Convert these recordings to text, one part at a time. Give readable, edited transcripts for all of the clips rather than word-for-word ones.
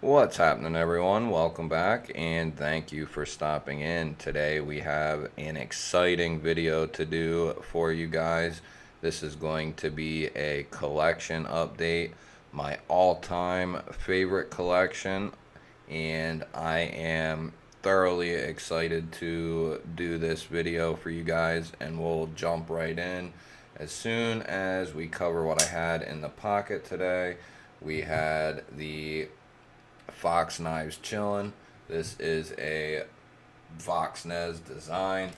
What's happening, everyone? Welcome back and thank you for stopping in. Today we have an exciting video to do for you guys. This is going to be a collection update, my all-time favorite collection, and I am thoroughly excited to do this video for you guys, and we'll jump right in as soon as we cover what I had in the pocket today. We had the Fox knives chilling. This is a Voxnez design,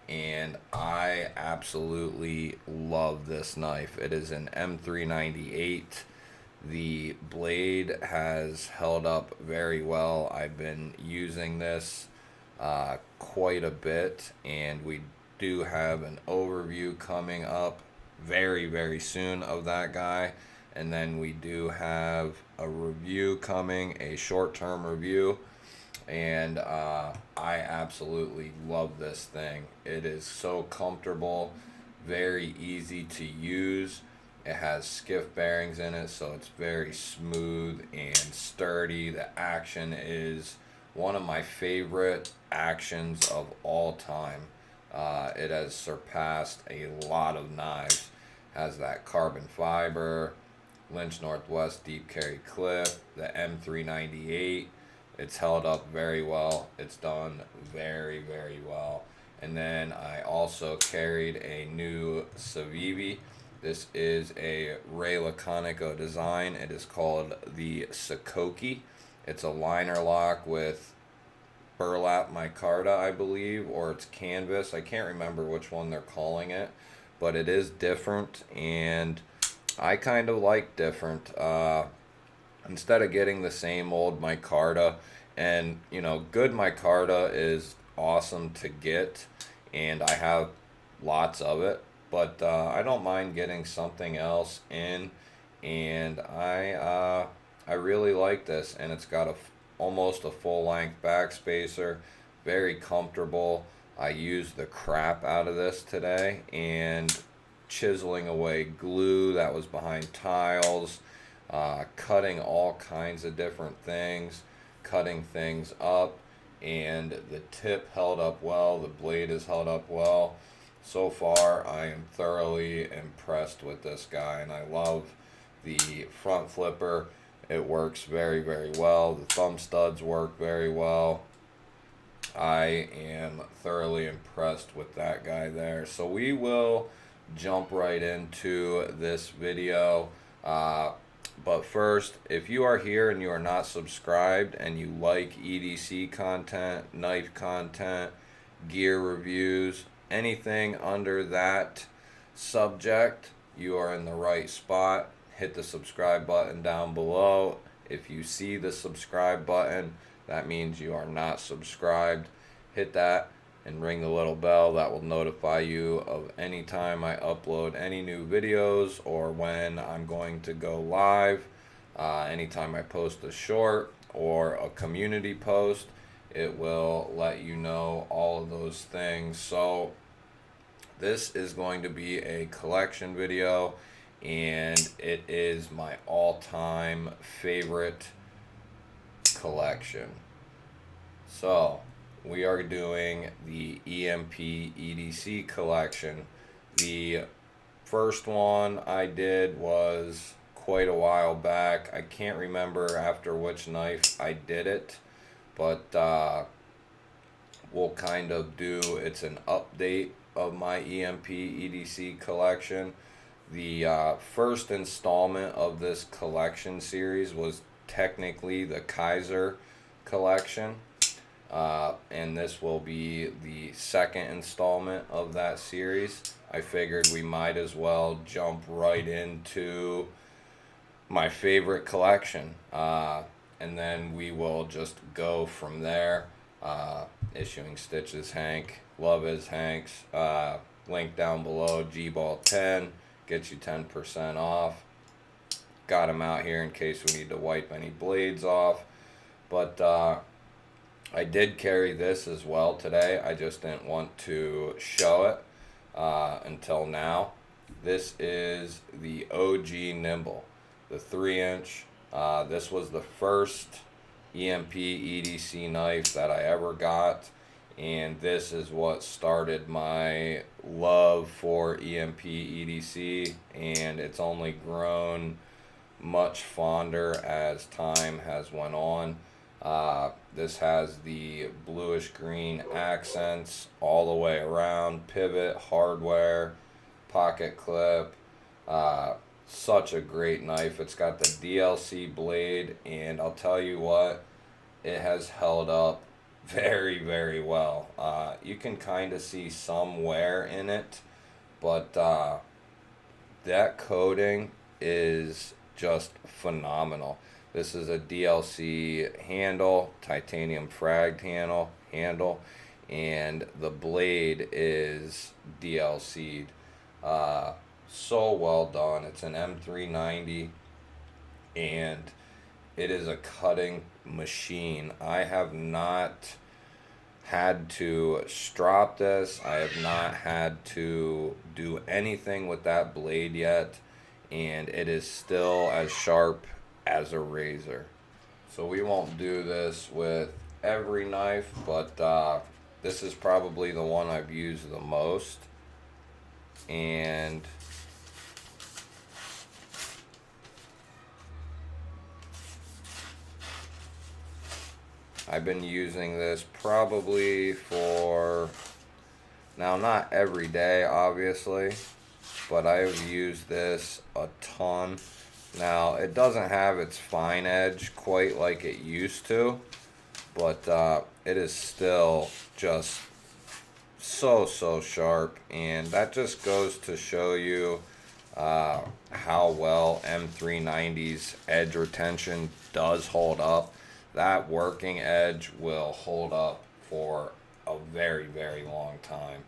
and I absolutely love this knife. It is an M398. The blade has held up very well. I've been using this quite a bit, and we do have an overview coming up very soon of that guy. And then we do have a review coming, a short-term review, and I absolutely love this thing. It is so comfortable, very easy to use. It has skiff bearings in it, so it's very smooth and sturdy. The action is one of my favorite actions of all time. It has surpassed a lot of knives. Has that carbon fiber, Lynch Northwest deep carry clip, the M398. It's held up very well. It's done very well. And then I also carried a new Civivi. This is a Ray Laconico design. It is called the Sakoki. It's a liner lock with burlap micarta, I believe, or it's canvas. I can't remember which one they're calling it, but it is different, and I kind of like different. Instead of getting the same old micarta, and good micarta is awesome to get, and I have lots of it, but I don't mind getting something else in, and I really like this, and it's got almost a full length backspacer, very comfortable. I used the crap out of this today, and chiseling away glue that was behind tiles, cutting all kinds of different things, cutting things up, and the tip held up well, the blade is held up well. So far, I am thoroughly impressed with this guy, and I love the front flipper. It works very well. The thumb studs work very well. I am thoroughly impressed with that guy there. So we will jump right into this video. But first, if you are here and you are not subscribed and you like EDC content, knife content, gear reviews, anything under that subject, you are in the right spot. Hit the subscribe button down below. If you see the subscribe button, that means you are not subscribed. Hit that and ring the little bell. That will notify you of any time I upload any new videos or when I'm going to go live. Anytime I post a short or a community post, it will let you know all of those things. So this is going to be a collection video, and it is my all-time favorite collection. So we are doing the EDC collection. The first one I did was quite a while back. I can't remember after which knife I did it, but we'll kind of do, it's an update of my EDC collection. The first installment of this collection series was technically the Kaiser collection. And this will be the second installment of that series. I figured we might as well jump right into my favorite collection, and then we will just go from there. Issuing stitches Hank, love is Hank's, link down below, G-Ball 10, gets you 10% off. Got him out here in case we need to wipe any blades off, but I did carry this as well today. I just didn't want to show it until now. This is the OG Nimble, the 3-inch. This was the first EMP EDC knife that I ever got, and this is what started my love for EMP EDC, and it's only grown much fonder as time has went on. This has the bluish green accents all the way around, pivot, hardware, pocket clip. Such a great knife. It's got the DLC blade, and I'll tell you what, it has held up very, very well. You can kind of see some wear in it, but that coating is just phenomenal. This is a DLC handle, titanium fragged handle, and the blade is DLC'd. So well done. It's an M390, and it is a cutting machine. I have not had to strop this. I have not had to do anything with that blade yet, and it is still as sharp as a razor. So we won't do this with every knife, but this is probably the one I've used the most, and I've been using this probably for, now not every day obviously, but I have used this a ton. Now it doesn't have its fine edge quite like it used to, but it is still just so sharp, and that just goes to show you how well M390's edge retention does hold up. That working edge will hold up for a very, very long time.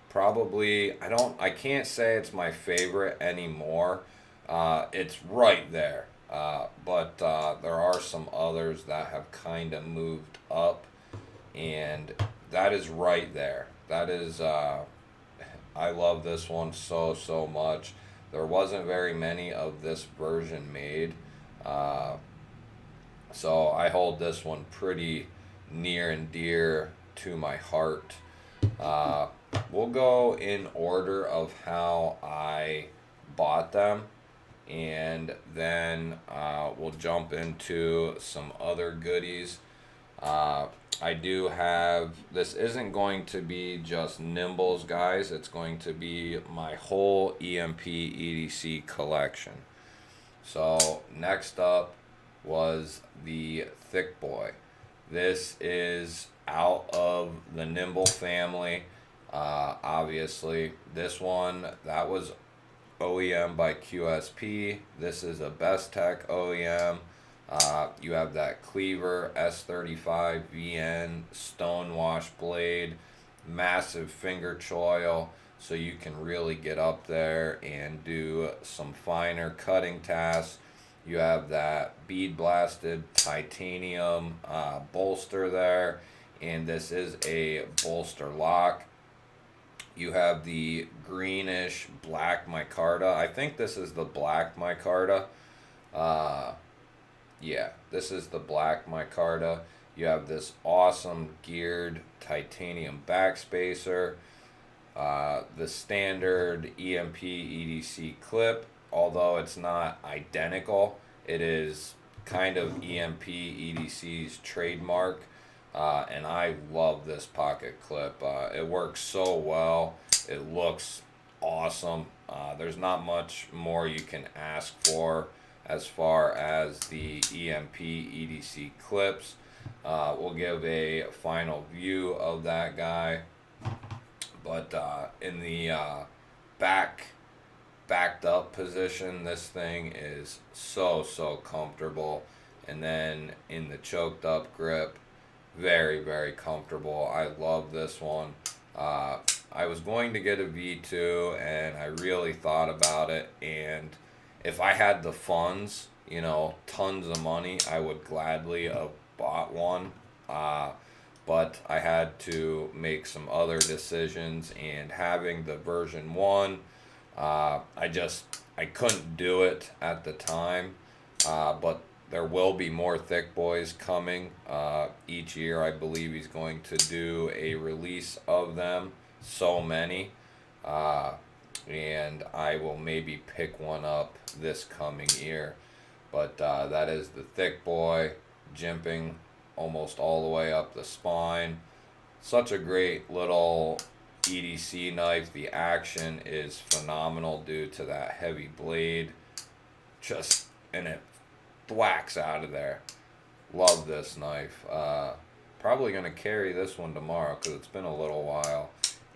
Probably, I can't say it's my favorite anymore. It's right there. But there are some others that have kind of moved up, and that is right there. That is, I love this one so much. There wasn't very many of this version made. So I hold this one pretty near and dear to my heart. We'll go in order of how I bought them, and then we'll jump into some other goodies. I do have, this isn't going to be just Nimbles, guys. It's going to be my whole EMP EDC collection. So next up was the Thick Boy. This is out of the Nimble family. Obviously, this one, that was OEM by QSP. This is a Best Tech OEM. You have that Cleaver S35 VN stonewash blade, massive finger choil, so you can really get up there and do some finer cutting tasks. You have that bead blasted titanium bolster there, and this is a bolster lock. You have the greenish black micarta. I think this is the black micarta. Yeah, this is the black micarta. You have this awesome geared titanium backspacer. The standard EMP EDC clip, although it's not identical, it is kind of EMP EDC's trademark. And I love this pocket clip. It works so well. It looks awesome. There's not much more you can ask for as far as the EMP EDC clips. We'll give a final view of that guy. But in the backed up position, this thing is so comfortable. And then in the choked up grip, very comfortable. I love this one. I was going to get a V2, and I really thought about it, and if I had the funds, tons of money, I would gladly have bought one. But I had to make some other decisions, and having the version 1, I couldn't do it at the time. But There will be more thick boys coming each year. I believe he's going to do a release of them, so many, uh, and I will maybe pick one up this coming year. But that is the thick boy, jimping almost all the way up the spine. Such a great little EDC knife. The action is phenomenal due to that heavy blade. Just, and it thwacks out of there. Love this knife. Probably going to carry this one tomorrow because it's been a little while.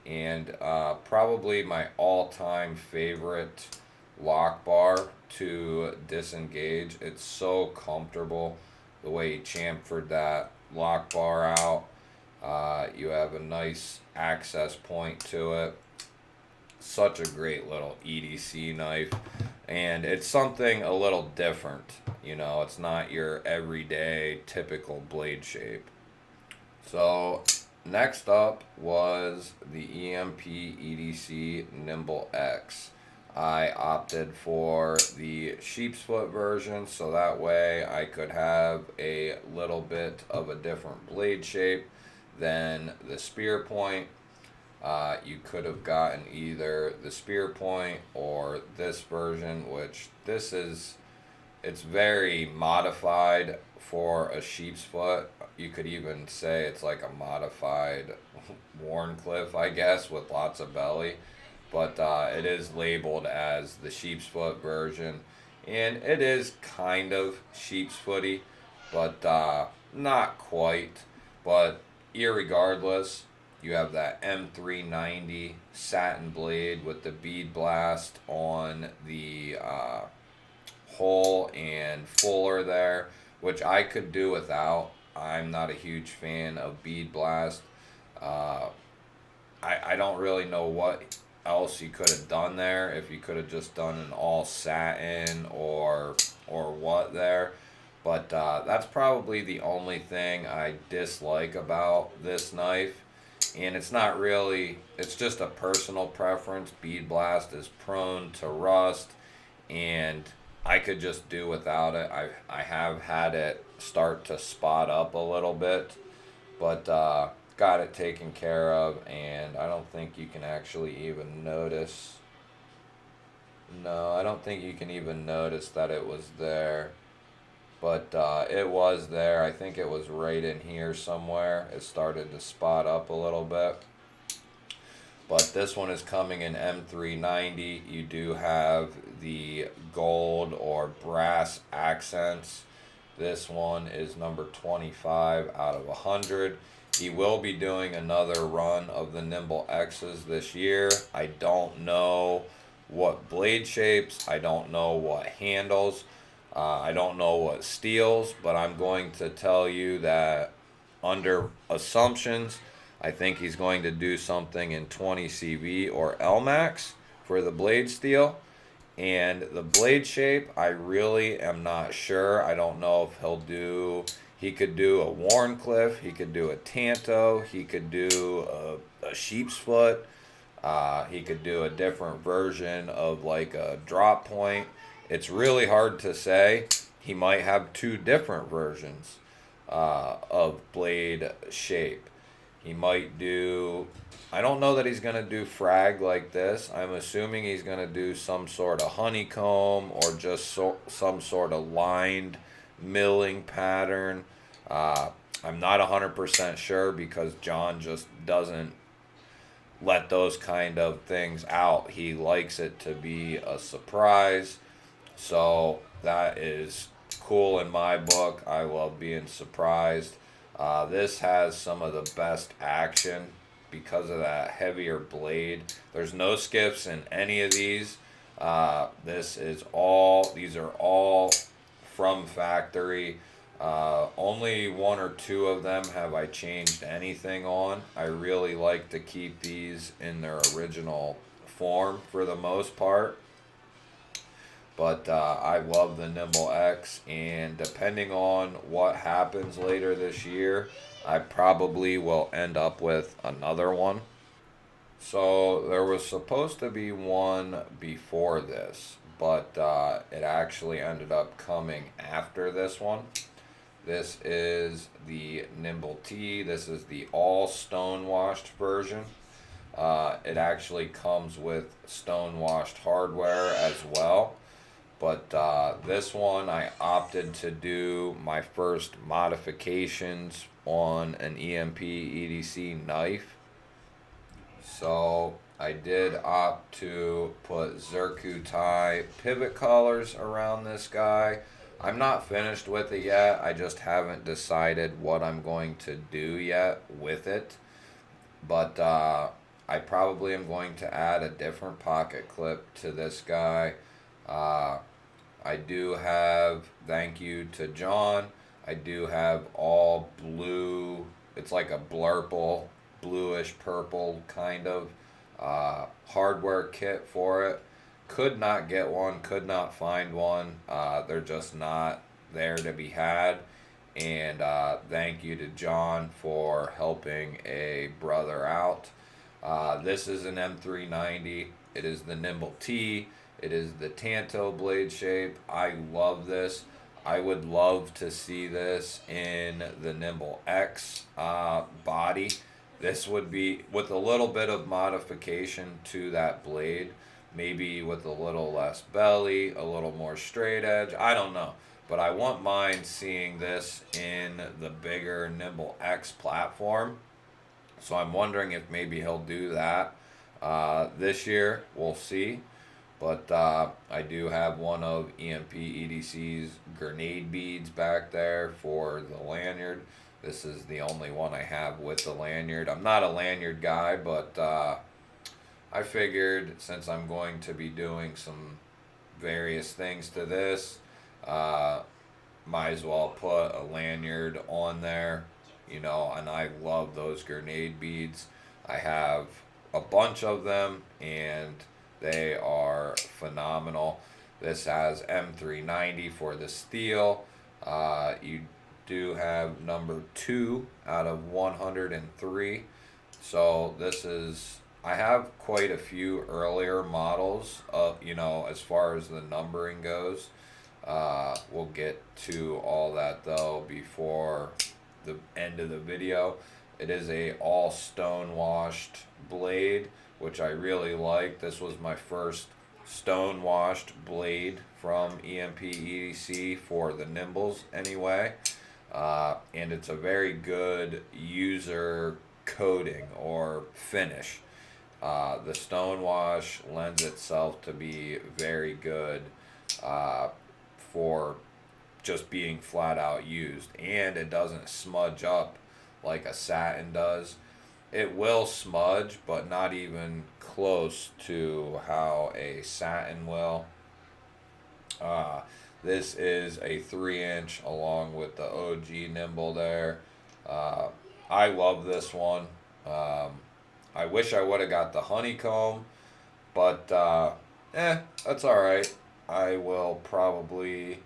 And probably my all-time favorite lock bar to disengage. It's so comfortable the way he chamfered that lock bar out. You have a nice access point to it. Such a great little EDC knife, and it's something a little different. You know, it's not your everyday typical blade shape. So next up was the EDC Nimble X. I opted for the sheep's foot version so that way I could have a little bit of a different blade shape than the spear point. You could have gotten either the spear point or this version, which this is, it's very modified for a sheep's foot. You could even say it's like a modified Warncliffe, I guess, with lots of belly. But it is labeled as the sheep's foot version, and it is kind of sheep's footy, but not quite. But irregardless, you have that M390 satin blade with the bead blast on the hole and fuller there, which I could do without. I'm not a huge fan of bead blast. I don't really know what else you could have done there, if you could have just done an all satin or what there. But that's probably the only thing I dislike about this knife. And it's not really, it's just a personal preference. Bead blast is prone to rust, and I could just do without it. I have had it start to spot up a little bit, but got it taken care of, and I don't think you can actually even notice. No, I don't think you can even notice that it was there. But it was there. I think it was right in here somewhere. It started to spot up a little bit. But this one is coming in M390. You do have the gold or brass accents. This one is number 25 out of 100. He will be doing another run of the Nimble X's this year. I don't know what blade shapes. I don't know what handles. I don't know what steels, but I'm going to tell you that under assumptions, I think he's going to do something in 20 CV or LMAX for the blade steel. And the blade shape, I really am not sure. I don't know if he'll do, he could do a Warncliffe, he could do a Tanto, he could do a sheep's foot, he could do a different version of like a drop point. It's really hard to say. He might have two different versions of blade shape. He might do, I don't know that he's going to do frag like this. I'm assuming he's going to do some sort of honeycomb or just some sort of lined milling pattern. I'm not 100% sure because John just doesn't let those kind of things out. He likes it to be a surprise. So that is cool in my book. I love being surprised. This has some of the best action because of that heavier blade. There's no skips in any of these. These are all from factory. Only one or two of them have I changed anything on. I really like to keep these in their original form for the most part. But I love the Nimble X, and depending on what happens later this year, I probably will end up with another one. So there was supposed to be one before this, but it actually ended up coming after this one. This is the Nimble T. This is the all stone washed version. It actually comes with stone washed hardware as well. But this one I opted to do my first modifications on an EDC knife. So I did opt to put Zircuti pivot collars around this guy. I'm not finished with it yet. I just haven't decided what I'm going to do yet with it. But I probably am going to add a different pocket clip to this guy. I do have, thank you to John, I do have all blue, it's like a blurple, bluish purple kind of hardware kit for it. Could not get one, could not find one. They're just not there to be had. And thank you to John for helping a brother out. This is an M390. It is the Nimble T. It is the Tanto blade shape. I love this. I would love to see this in the Nimble X body. This would be with a little bit of modification to that blade. Maybe with a little less belly, a little more straight edge. I don't know. But I wouldn't mind seeing this in the bigger Nimble X platform. So I'm wondering if maybe he'll do that this year. We'll see. But I do have one of EDC's grenade beads back there for the lanyard. This is the only one I have with the lanyard. I'm not a lanyard guy, but I figured since I'm going to be doing some various things to this, might as well put a lanyard on there, you know, and I love those grenade beads. I have a bunch of them and they are phenomenal. This has M390 for the steel. You do have number 2 out of 103. So this is, I have quite a few earlier models, you know, as far as the numbering goes. We'll get to all that though before the end of the video. It is a all stone washed blade, which I really like. This was my first stone washed blade from EDC for the Nimbles anyway. And it's a very good user coating or finish. The stone wash lends itself to be very good for just being flat out used, and it doesn't smudge up like a satin does. It will smudge, but not even close to how a satin will. This is a 3-inch along with the OG Nimble there. I love this one. I wish I would have got the honeycomb, but that's alright. I will probably,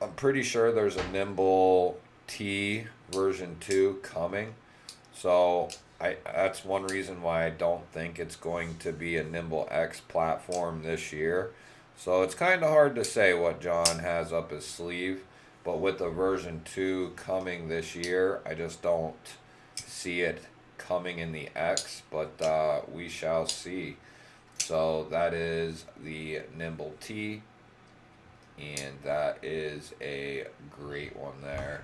I'm pretty sure there's a Nimble T version 2 coming. So that's one reason why I don't think it's going to be a Nimble X platform this year. So it's kind of hard to say what John has up his sleeve. But with the version 2 coming this year, I just don't see it coming in the X. But we shall see. So that is the Nimble T. And that is a great one there.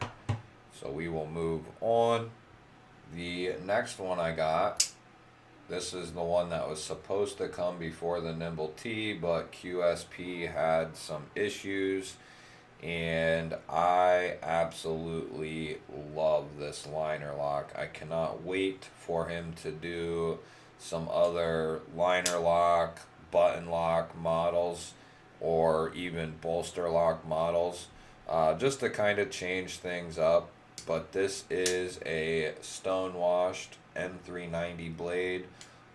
So we will move on. The next one I got, this is the one that was supposed to come before the Nimble T, but QSP had some issues, and I absolutely love this liner lock. I cannot wait for him to do some other liner lock, button lock models, or even bolster lock models, just to kind of change things up. But this is a stone washed M390 blade.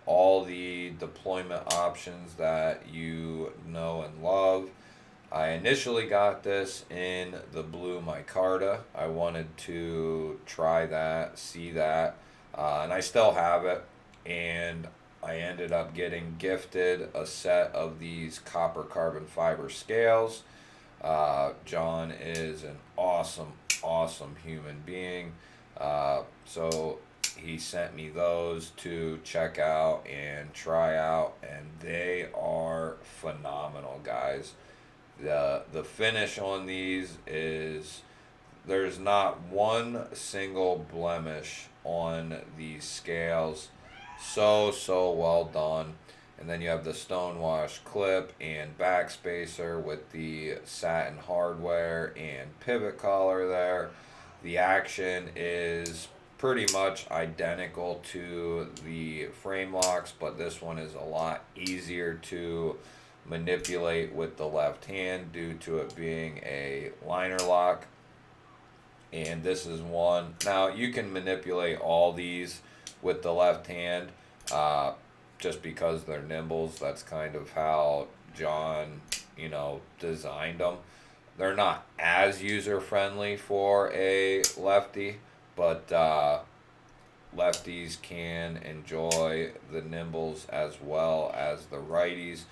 All the deployment options that you know and love. I initially got this in the blue micarta. I wanted to try that, see that, and I still have it. And I ended up getting gifted a set of these copper carbon fiber scales. John is an awesome human being. So he sent me those to check out and try out, and they are phenomenal, guys. The finish on these is, there's not one single blemish on these scales. So well done. And then you have the stonewash clip and backspacer with the satin hardware and pivot collar there. The action is pretty much identical to the frame locks, but this one is a lot easier to manipulate with the left hand due to it being a liner lock. And this is one. Now you can manipulate all these with the left hand, just because they're Nimbles. That's kind of how John, designed them. They're not as user friendly for a lefty, but lefties can enjoy the Nimbles as well as the righties.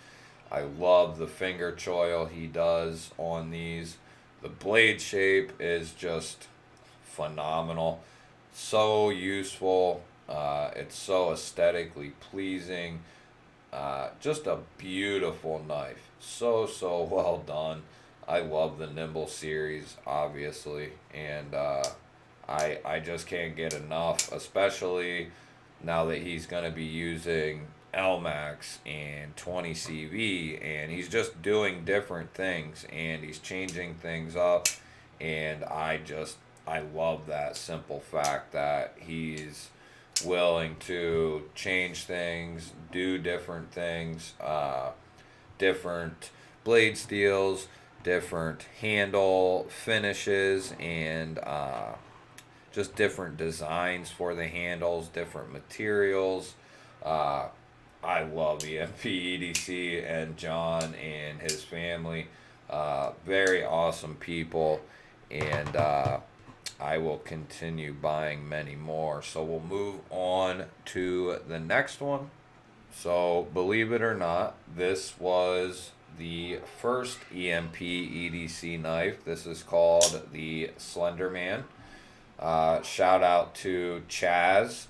I love the finger choil he does on these. The blade shape is just phenomenal. So useful. It's so aesthetically pleasing. Just a beautiful knife. So well done. I love the Nimble series, obviously, and I just can't get enough, especially now that he's going to be using LMAX and 20 CV, and he's just doing different things, and he's changing things up, and I love that simple fact that he's willing to change things, do different things, different blade steels, different handle finishes, and just different designs for the handles, different materials. I love EDC and John and his family. Very awesome people, and I will continue buying many more. So we'll move on to the next one. So believe it or not, this was the first EDC knife. This is called the Slender Man. Shout out to Chaz.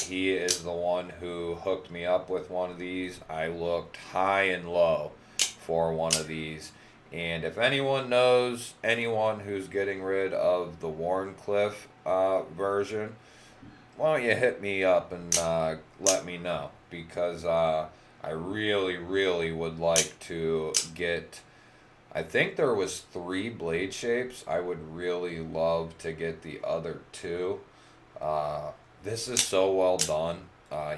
He is the one who hooked me up with one of these. I looked high and low for one of these. And if anyone knows anyone who's getting rid of the Warncliffe version, why don't you hit me up and let me know? Because I really would like to get, I think there was 3 blade shapes. I would really love to get the other 2. This is so well done.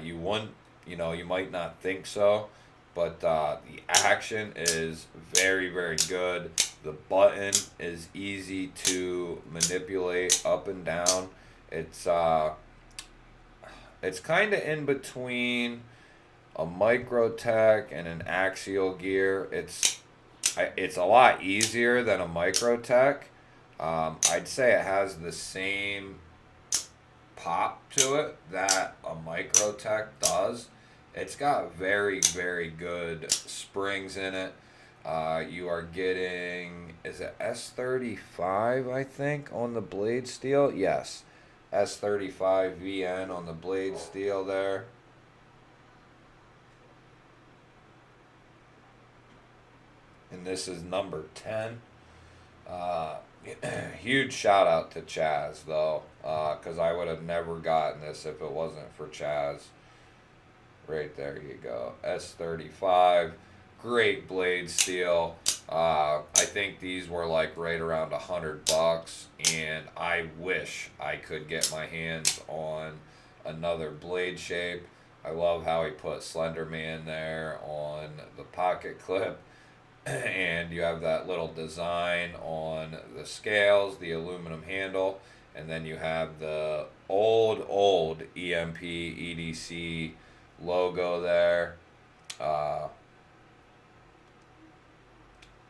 You wouldn't, you might not think so, but the action is very good. The button is easy to manipulate up and down. It's kind of in between a Microtech and an axial gear. It's a lot easier than a Microtech. I'd say it has the same pop to it that a Microtech does. It's got very good springs in it. You are getting, is it S35, I think, on the blade steel? Yes, S35 VN on the blade steel there. And this is number 10. Huge shout out to Chaz, though, because I would have never gotten this if it wasn't for Chaz. Right there you go. S35. Great blade steel. I think these were like right around $100, and I wish I could get my hands on another blade shape. I love how he put Slender Man there on the pocket clip. And you have that little design on the scales, the aluminum handle, and then you have the old EDC logo there.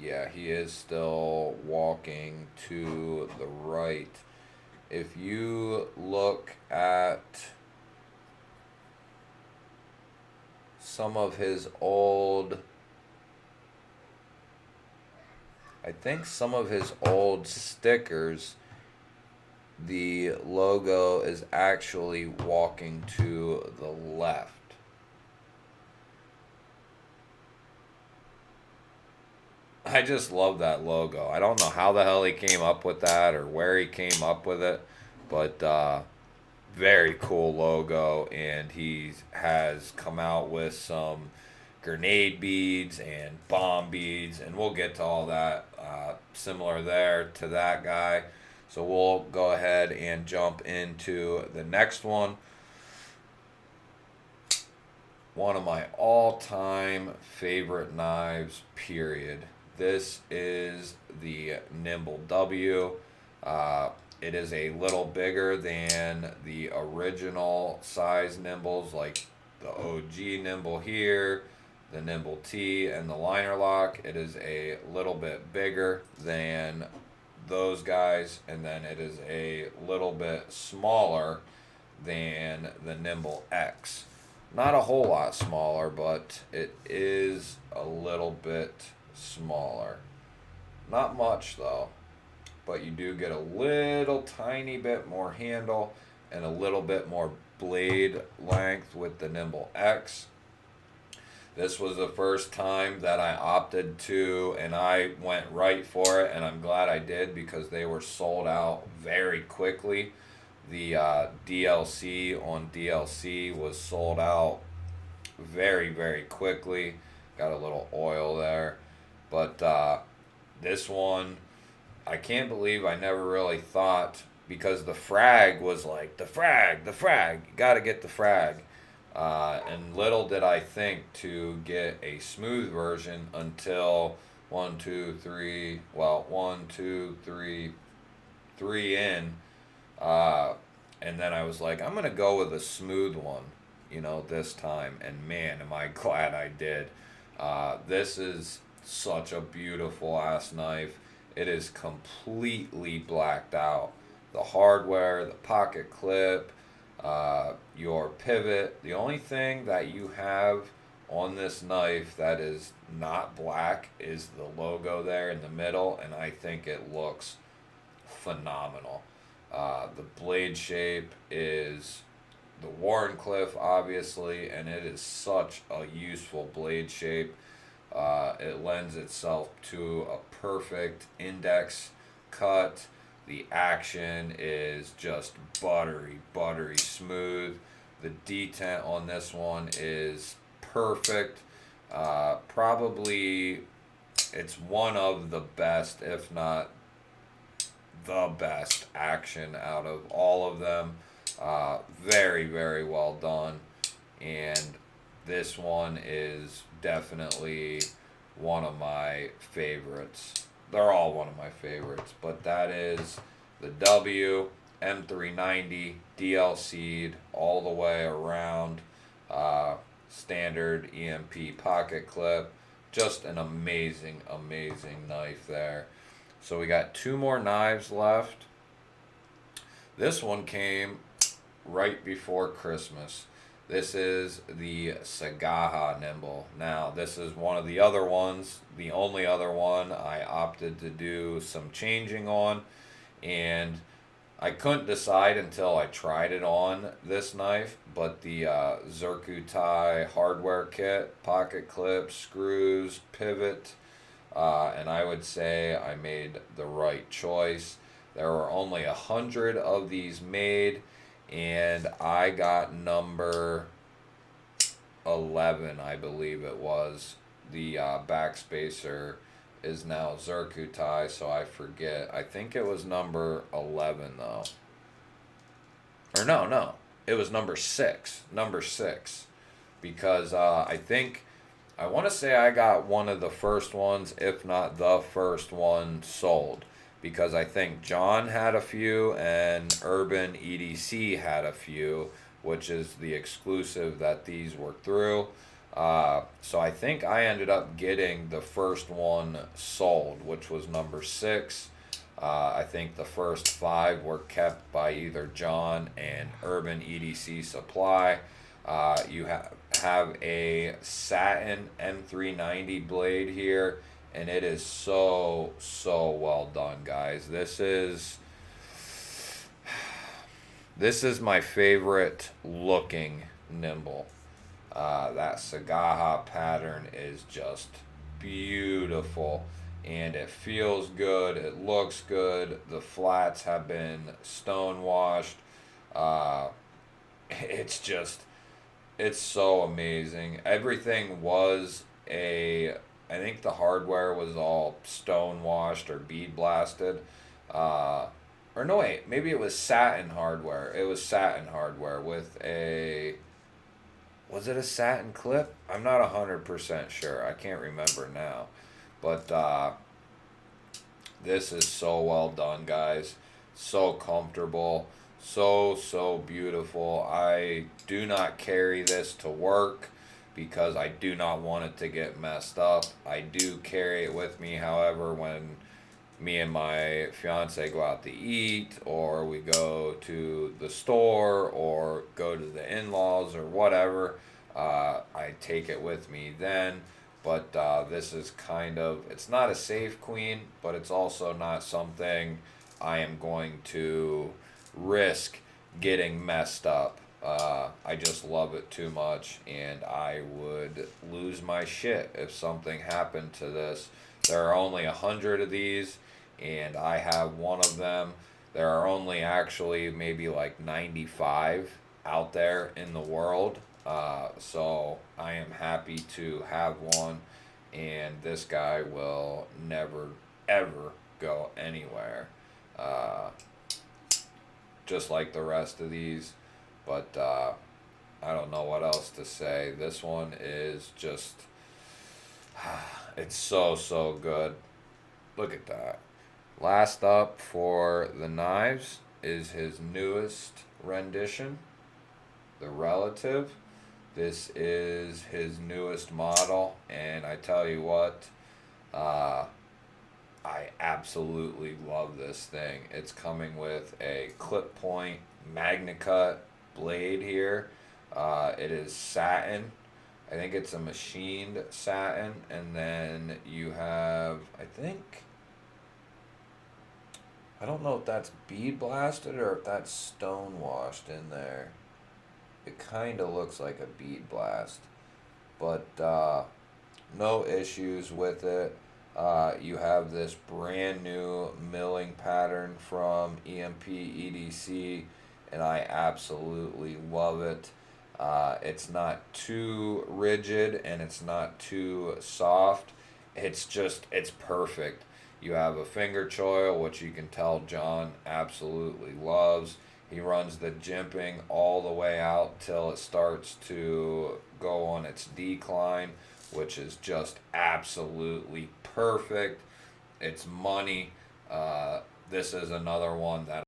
Yeah, he is still walking to the right. If you look at some of his old, I think some of his old stickers, the logo is actually walking to the left. I just love that logo. I don't know how the hell he came up with that or where he came up with it, but very cool logo. And he has come out with some grenade beads and bomb beads, and we'll get to all that similar there to that guy. So we'll go ahead and jump into the next one. One of my all-time favorite knives, period. This is the Nimble W. It is a little bigger than the original size Nimbles, like the OG Nimble here, the Nimble T, and the liner lock. It is a little bit bigger than those guys, and then it is a little bit smaller than the Nimble X. Not a whole lot smaller, but it is a little bit smaller. Not much though, but you do get a little tiny bit more handle and a little bit more blade length with the Nimble X. This was the first time that I opted to, and I went right for it, and I'm glad I did because they were sold out very quickly. The DLC on DLC was sold out very, very quickly. Got a little oil there. But this one, I can't believe I never really thought, because the frag was like, the frag, you got to get the frag. And little did I think to get a smooth version until 3 in. And then I was like, I'm going to go with a smooth one, this time. And man, am I glad I did. This is such a beautiful ass knife. It is completely blacked out. The hardware, the pocket clip, your pivot. The only thing that you have on this knife that is not black is the logo there in the middle, and I think it looks phenomenal. The blade shape is the Warncliffe, obviously, and it is such a useful blade shape. It lends itself to a perfect index cut. The action is just buttery smooth. The detent on this one is perfect. Probably it's one of the best, if not the best action out of all of them. Very, very well done. And this one is definitely one of my favorites. They're all one of my favorites, but that is the W M390 DLC'd all the way around, standard EMP pocket clip. Just an amazing knife there. So we got two more knives left. This one came right before Christmas. This is the Sagaha Nimble. Now, this is one of the other ones, the only other one I opted to do some changing on, and I couldn't decide until I tried it on this knife, but the Zircuti hardware kit, pocket clip, screws, pivot, and I would say I made the right choice. There were only 100 of these made, and I got number 11, I believe it was. The backspacer is now Zircuti, so I forget. I think it was number 11, though. Or no. It was number 6. Number 6. Because I want to say I got one of the first ones, if not the first one, sold. Because I think John had a few and Urban EDC had a few, which is the exclusive that these were through. So I think I ended up getting the first one sold, which was number 6. I think the first 5 were kept by either John and Urban EDC Supply. You have a satin M390 blade here, and it is so well done, guys. This is my favorite looking Nimble. That Sagaha pattern is just beautiful, and it feels good, it looks good. The flats have been stone washed. It's just, it's so amazing. Everything was I think the hardware was all stone washed or bead blasted. Or no, wait, maybe it was satin hardware. It was satin hardware with was it a satin clip? I'm not 100% sure. I can't remember now. But this is so well done, guys. So comfortable. So beautiful. I do not carry this to work because I do not want it to get messed up. I do carry it with me, however, when me and my fiance go out to eat, or we go to the store, or go to the in-laws, or whatever. I take it with me then. But this is kind of, it's not a safe queen, but it's also not something I am going to risk getting messed up. I just love it too much, and I would lose my shit if something happened to this. There are only 100 of these, and I have one of them. There are only actually maybe like 95 out there in the world. So I am happy to have one, and this guy will never ever go anywhere. Just like the rest of these, but I don't know what else to say. This one is just, it's so good. Look at that. Last up for the knives is his newest rendition, the Relative. This is his newest model, and I tell you what, I absolutely love this thing. It's coming with a clip point MagnaCut blade here. It is satin. I think it's a machined satin, and then you have, I don't know if that's bead blasted or if that's stone washed in there. It kind of looks like a bead blast, but no issues with it. You have this brand new milling pattern from EDC, and I absolutely love it. It's not too rigid and it's not too soft. It's perfect. You have a finger choil, which you can tell John absolutely loves. He runs the jimping all the way out till it starts to go on its decline, which is just absolutely perfect. It's money. This is another one that